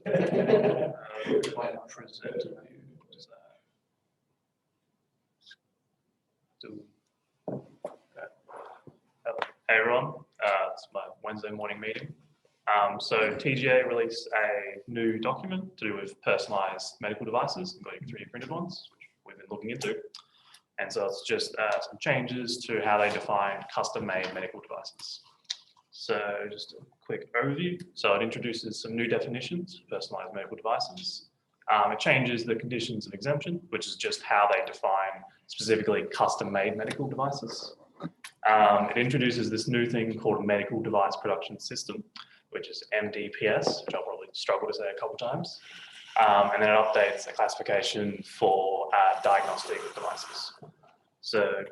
Present view. Does that do? Hey everyone, it's my Wednesday morning meeting. So TGA released a new document to do with personalized medical devices, including 3D printed ones, which we've been looking into. And so it's just some changes to how they define custom-made medical devices. So just a quick overview. So it introduces some new definitions for personalized medical devices. It changes the conditions of exemption, which is just how they define specifically custom-made medical devices. It introduces this new thing called Medical Device Production System, which is MDPS, which I'll probably struggle to say a couple of times. And then it updates the classification for diagnostic devices. So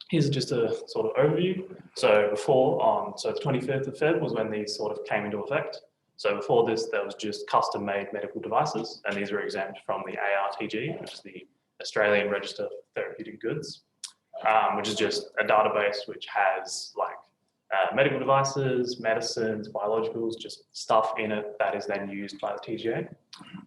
here's just a sort of overview. So before so the 25th of Feb was when these sort of came into effect. So before this, there was just custom-made medical devices, and these were exempt from the ARTG, which is the Australian Register of Therapeutic Goods, which is just a database which has like medical devices, medicines, biologicals, just stuff in it that is then used by the TGA.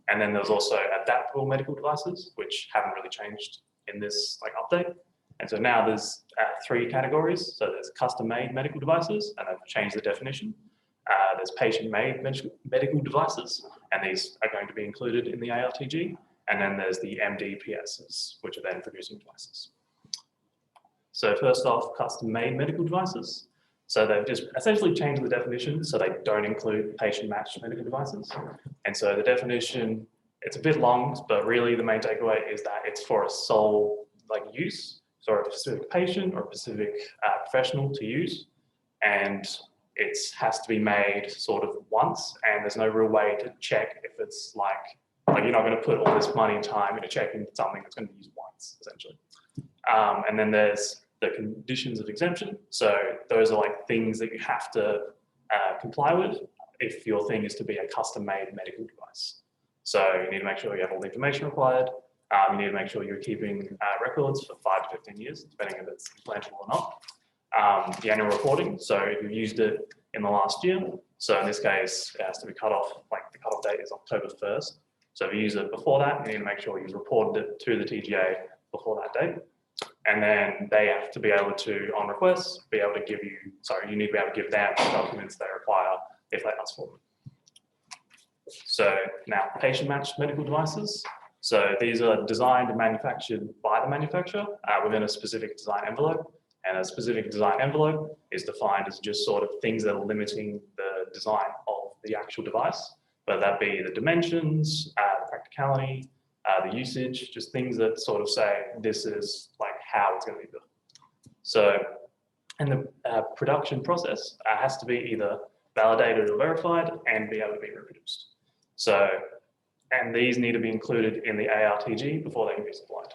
And then there's also adaptable medical devices, which haven't really changed in this like update. And so now there's 3 categories. So there's custom-made medical devices, and I've changed the definition. There's patient-made medical devices, and these are going to be included in the ARTG. And then there's the MDPSs, which are then producing devices. So first off, custom-made medical devices. So they've just essentially changed the definition so they don't include patient-matched medical devices. And so the definition, it's a bit long, but really the main takeaway is that it's for a sole like use, so a specific patient or a specific professional to use. And it has to be made sort of once, and there's no real way to check if it's like you're not going to put all this money and time into checking something that's going to be used once, essentially. And then there's the conditions of exemption. So those are like things that you have to comply with if your thing is to be a custom-made medical device. So you need to make sure you have all the information required. You need to make sure you're keeping records for 5 to 15 years, depending if it's implantable or not. The annual reporting, so if you've used it in the last year, so in this case, it has to be cut off, like the cutoff date is October 1st. So if you use it before that, you need to make sure you've reported it to the TGA before that date. And then they have to be able to, on request, be able to give you, you need to be able to give them the documents they require if they ask for them. So now, patient-matched medical devices. So these are designed and manufactured by the manufacturer within a specific design envelope. And a specific design envelope is defined as just sort of things that are limiting the design of the actual device, whether that be the dimensions, the practicality, the usage, just things that sort of say this is like how it's going to be built. So, and the production process has to be either validated or verified and be able to be reproduced. So, and these need to be included in the ARTG before they can be supplied.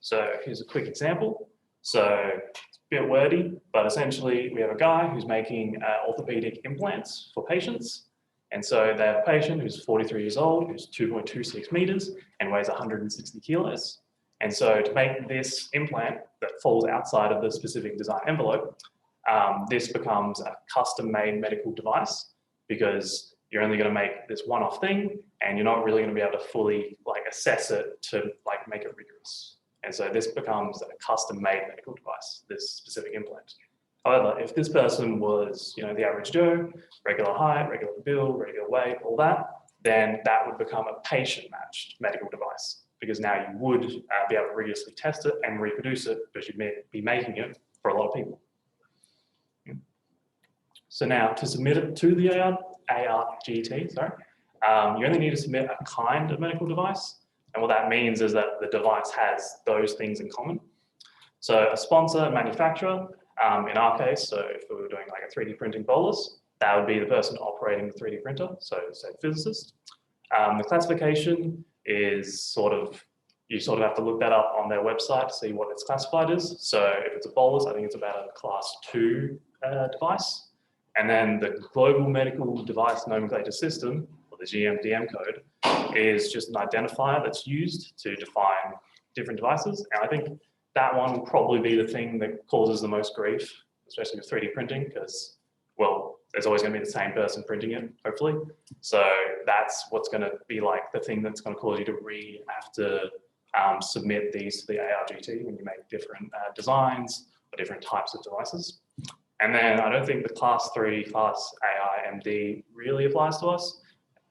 So here's a quick example. So it's a bit wordy, but essentially we have a guy who's making orthopedic implants for patients. And so they have a patient who's 43 years old, who's 2.26 meters and weighs 160 kilos. And so to make this implant that falls outside of the specific design envelope, this becomes a custom-made medical device because you're only going to make this one-off thing and you're not really going to be able to fully like assess it to like make it rigorous. And so this becomes a custom-made medical device, this specific implant. However, if this person was, the average Joe, regular height, regular build, regular weight, all that, then that would become a patient-matched medical device because now you would be able to rigorously test it and reproduce it because you'd be making it for a lot of people. So now to submit it to the ARGT, you only need to submit a kind of medical device. And what that means is that the device has those things in common. So a sponsor, a manufacturer, in our case, so if we were doing like a 3D printing bolus, that would be the person operating the 3D printer, so say physicist. The classification is you sort of have to look that up on their website to see what it's classified as. So if it's a bolus, I think it's about a class 2 device. And then the Global Medical Device Nomenclature System, or the GMDM code, is just an identifier that's used to define different devices. And I think that one will probably be the thing that causes the most grief, especially with 3D printing, because, well, there's always going to be the same person printing it, hopefully. So that's what's going to be like the thing that's going to cause you to have to submit these to the ARGT when you make different designs or different types of devices. And then I don't think the class 3, class AI, MD really applies to us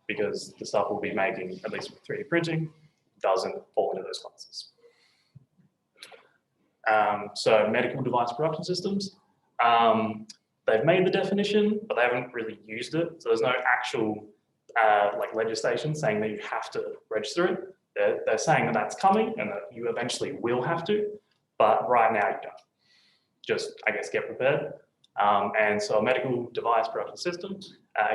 because the stuff we'll be making, at least with 3D printing, doesn't fall into those classes. So medical device production systems, they've made the definition, but they haven't really used it. So there's no actual like legislation saying that you have to register it. They're saying that that's coming and that you eventually will have to, but right now you don't. Just, I guess, get prepared. And so a medical device production system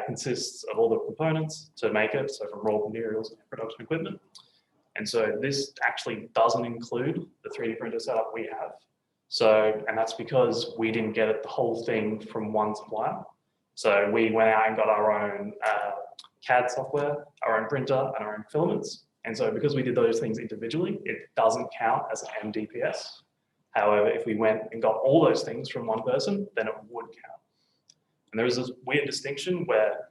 consists of all the components to make it, so from raw materials and production equipment. And so this actually doesn't include the 3D printer setup we have. So, and that's because we didn't get it, the whole thing from one supplier. So we went out and got our own CAD software, our own printer, and our own filaments. And so because we did those things individually, it doesn't count as an MDPS. However, if we went and got all those things from one person, then it would count. And there is this weird distinction where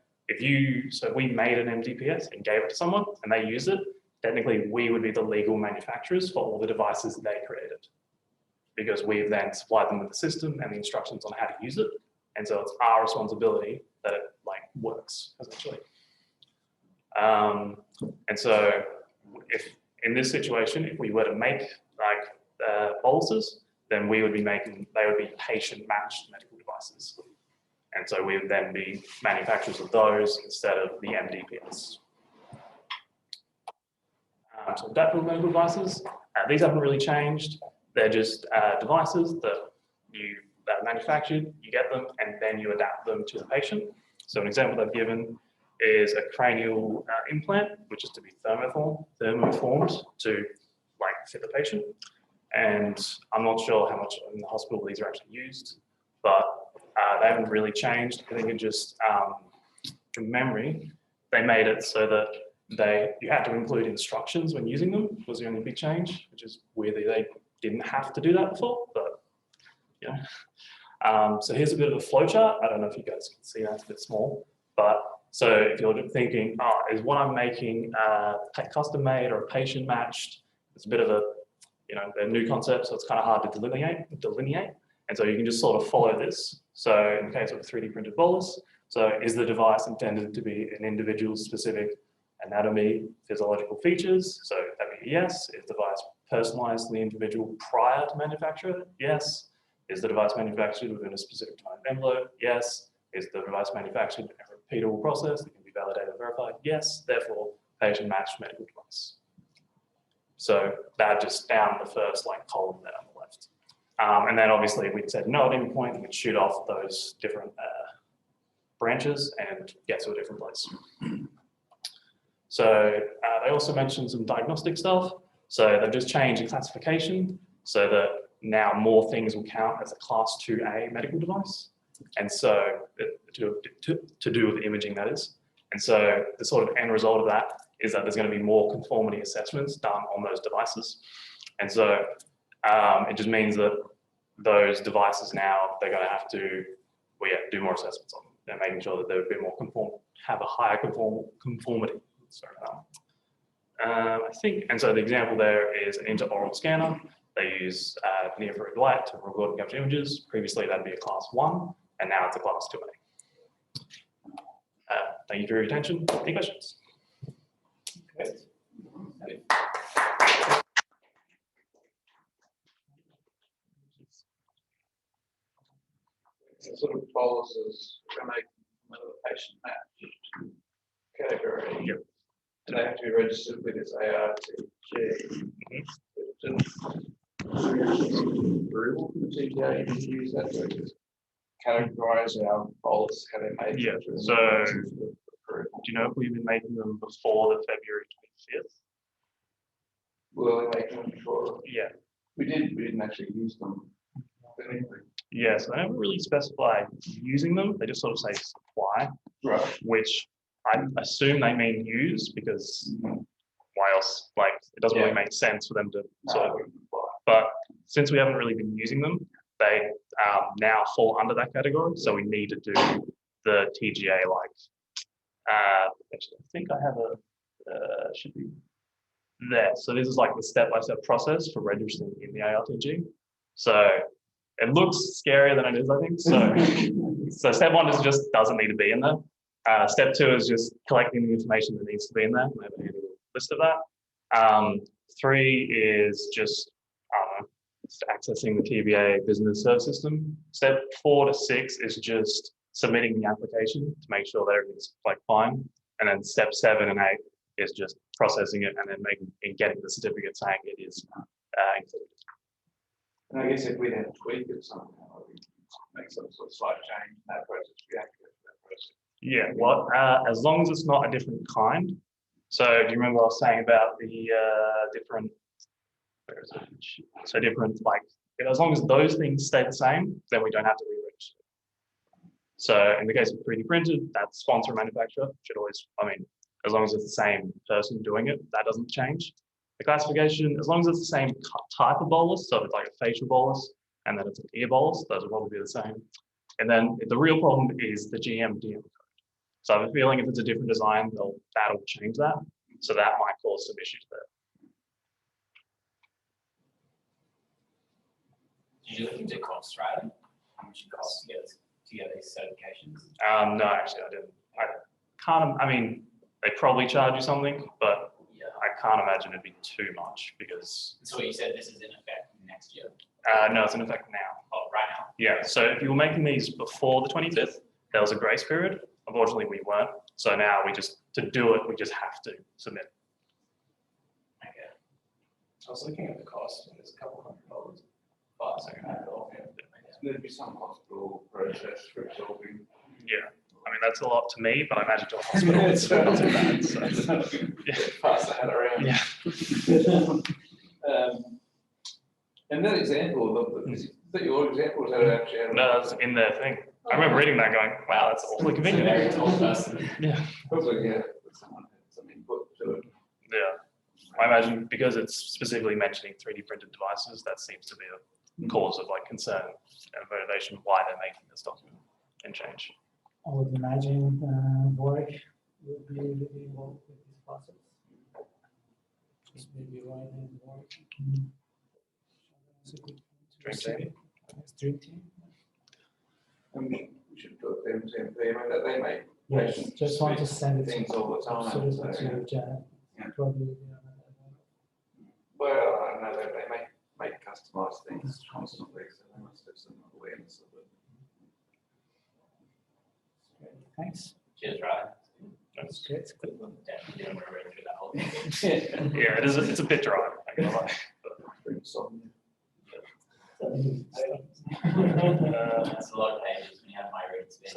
so we made an MDPS and gave it to someone and they use it, technically we would be the legal manufacturers for all the devices they created, because we've then supplied them with the system and the instructions on how to use it. And so it's our responsibility that it like works, essentially. And so if in this situation, if we were to make like boluses, then they would be patient matched medical devices. And so we would then be manufacturers of those instead of the MDPS. So adaptable medical devices, these haven't really changed. They're just devices that are manufactured, you get them, and then you adapt them to the patient. So an example they've given is a cranial implant, which is to be thermoformed to like fit the patient. And I'm not sure how much in the hospital these are actually used, but they haven't really changed. I think it just, from memory, they made it so that you had to include instructions when using them was the only big change, which is weird that they didn't have to do that before, but yeah. So here's a bit of a flow chart. I don't know if you guys can see that, it's a bit small, but so if you're thinking, is what I'm making custom made or patient matched, it's a bit of a, a new concept, so it's kind of hard to delineate. And so you can just sort of follow this. So in the case of a 3D printed bolus, so is the device intended to be an individual specific anatomy, physiological features? So that'd be yes. Is the device personalized to the individual prior to manufacture? Yes. Is the device manufactured within a specific time envelope? Yes. Is the device manufactured in a repeatable process that can be validated and verified? Yes. Therefore, patient matched medical device. So that just down the first column there on the left. And then obviously we said no at any point, you can shoot off those different branches and get to a different place. So they also mentioned some diagnostic stuff. So they've just changed the classification so that now more things will count as a class 2A medical device. And so to do with imaging, that is. And so the sort of end result of that is that there's going to be more conformity assessments done on those devices. And so it just means that those devices now, they're going to have to do more assessments on them. They're making sure that they're a bit more have a higher conformity. Sorry about that. I think, and so the example there is an intraoral scanner. They use near-infrared light to record and capture images. Previously, that'd be a class 1, and now it's a class 2A. Thank you for your attention. Any questions? Okay. The sort of boluses to make another patient match category. Yep. Do they have to be registered with this ARTG? Approval from the TGA to use that to just categorize our bolus, how they made. Yeah. So do you know if we've been making them before the February 25th? Were they making them before? Yeah. We didn't actually use them. Yes, they haven't really specified using them. They just sort of say supply, Right. which I assume they mean use, because why else? It doesn't really make sense for them to but since we haven't really been using them, they now fall under that category. So we need to do the TGA actually, I think I have should be there. So this is like the step-by-step process for registering in the ARTG. So it looks scarier than it is, I think. So step one is just doesn't need to be in there. Step two is just collecting the information that needs to be in there. I have a handy list of that. Three is just accessing the TBA business service system. Step 4 to 6 is just submitting the application to make sure that everything's fine. And then step 7 and 8 is just processing it and then getting the certificate saying it is included. And I guess if we then tweak it somehow, we make some sort of slight change in that process, be accurate to that process. Yeah, well, as long as it's not a different kind. So do you remember I was saying about the different, where is it? So different, as long as those things stay the same, then we don't have to re-register. So in the case of 3D printed, that sponsor manufacturer should always, as long as it's the same person doing it, that doesn't change. The classification, as long as it's the same type of bolus, so if it's like a facial bolus and then it's an ear bolus, those will probably be the same. And then the real problem is the GM/DM code. So I have a feeling if it's a different design, that'll change that. So that might cause some issues there. Did you look into cost, right? How much it costs to get these certifications? No, actually, I didn't. I can't. They probably charge you something, but Yeah. I can't imagine it'd be too much because. So you said this is in effect next year? No, it's in effect now. Oh, right now? Yeah. So if you were making these before the 25th, there was a grace period. Unfortunately, we weren't. So now we just have to submit. Okay. I was looking at the cost, and it's a couple $100. But there'd be some hospital process for absorbing. Yeah. That's a lot to me, but I imagine to a hospital it's not too bad. So. Yeah. Pass that around. Yeah. And that example, your example was that actually. No, that's in their thing. I remember reading that going, wow, that's awfully convenient. Very tall person. Yeah. Probably, yeah. Someone had some input to it. Yeah. I imagine because it's specifically mentioning 3D printed devices, that seems to be a cause of concern and motivation why they're making this document and change. I would imagine work would be really involved with this process. Just maybe writing work. Dream team. Dream team. And we should put them to that they make. Yes, just want to send it things all the time. absolutely So, to Janet. Yeah. Probably. well, I know that they make customized things constantly, so they must have some awareness of it. Thanks. Cheers, Ryan. That's great. It's good. Definitely didn't want to read through that whole thing. Yeah, it's a bit dry. I can't lie. Bring some. That's a lot of pages when you have my reading speed.